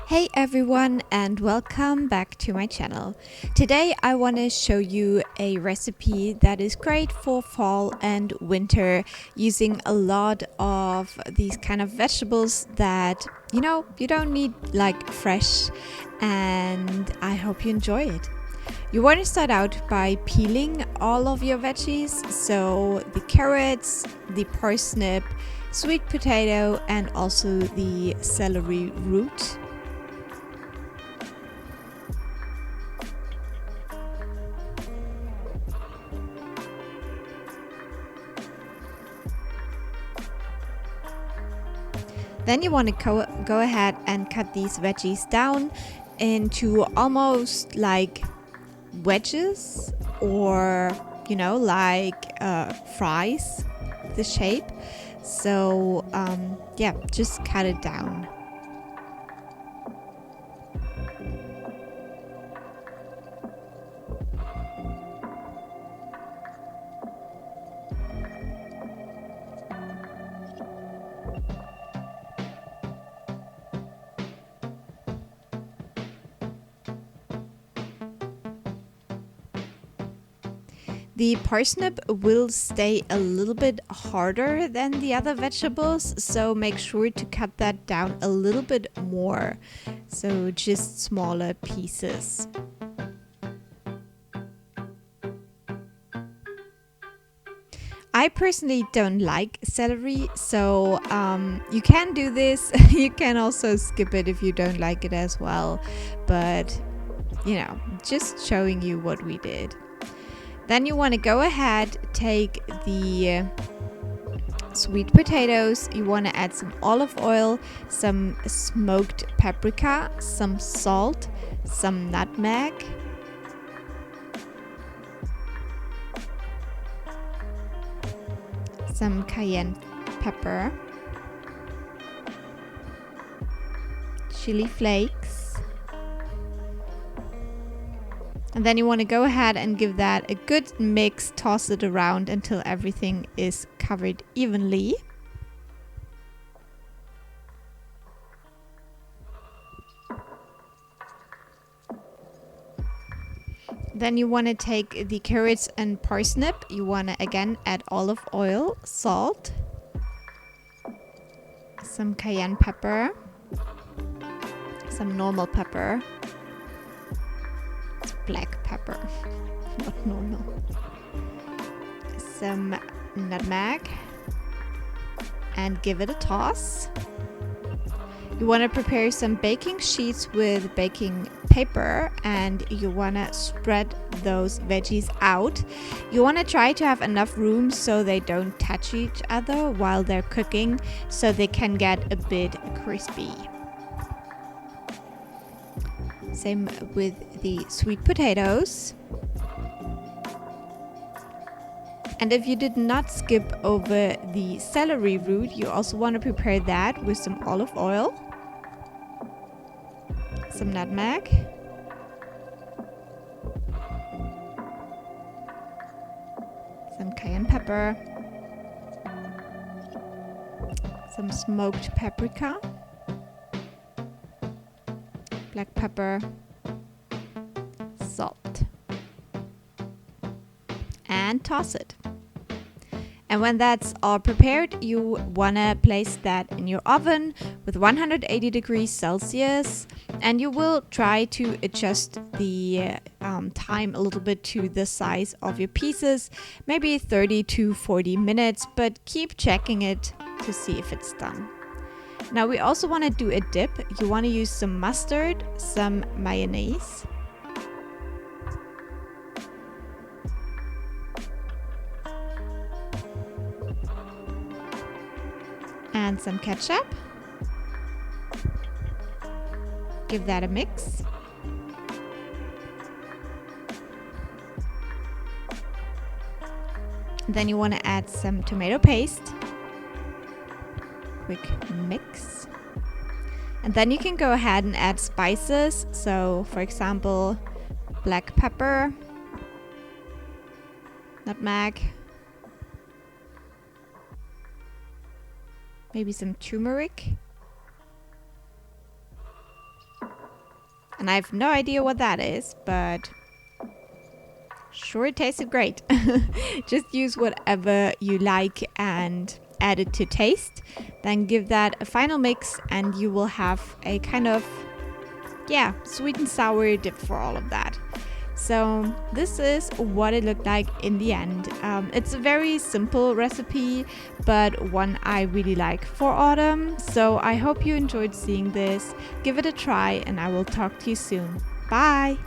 Hey everyone, and welcome back to my channel. Today I want to show you a recipe that is great for fall and winter, using a lot of these kind of vegetables that you don't need like fresh, and I hope you enjoy it. You want to start out by peeling all of your veggies, so the carrots, the parsnip, sweet potato, and also the celery root. Then you want to go ahead and cut these veggies down into almost like wedges, or like fries, the shape. So yeah, just cut it down. The parsnip will stay a little bit harder than the other vegetables, so make sure to cut that down a little bit more. So just smaller pieces. I personally don't like celery, so you can do this. You can also skip it if you don't like it as well, but just showing you what we did. Then you want to go ahead, take the sweet potatoes, you want to add some olive oil, some smoked paprika, some salt, some nutmeg, some cayenne pepper, chili flakes. And then you want to go ahead and give that a good mix, toss it around until everything is covered evenly. Then you want to take the carrots and parsnip. You want to again add olive oil, salt, some cayenne pepper, some normal pepper, black pepper, not normal, some nutmeg, and give it a toss. You want to prepare some baking sheets with baking paper, and you want to spread those veggies out. You want to try to have enough room so they don't touch each other while they're cooking, so they can get a bit crispy. Same with the sweet potatoes. And if you did not skip over the celery root, you also want to prepare that with some olive oil, some nutmeg, some cayenne pepper, some smoked paprika, black pepper, salt, and toss it. And when that's all prepared, you want to place that in your oven with 180 degrees Celsius, and you will try to adjust the time a little bit to the size of your pieces, maybe 30 to 40 minutes, but keep checking it to see if it's done. Now we also want to do a dip. You want to use some mustard, some mayonnaise, and some ketchup. Give that a mix. Then you want to add some tomato paste. Quick mix. And then you can go ahead and add spices. So for example, black pepper, nutmeg, maybe some turmeric, And I have no idea what that is, but sure it tasted great. Just use whatever you like and add it to taste. Then give that a final mix and you will have a kind of, yeah, sweet and sour dip for all of that. So this is what it looked like in the end. It's a very simple recipe, but one I really like for autumn. So I hope you enjoyed seeing this. Give it a try and I will talk to you soon. Bye!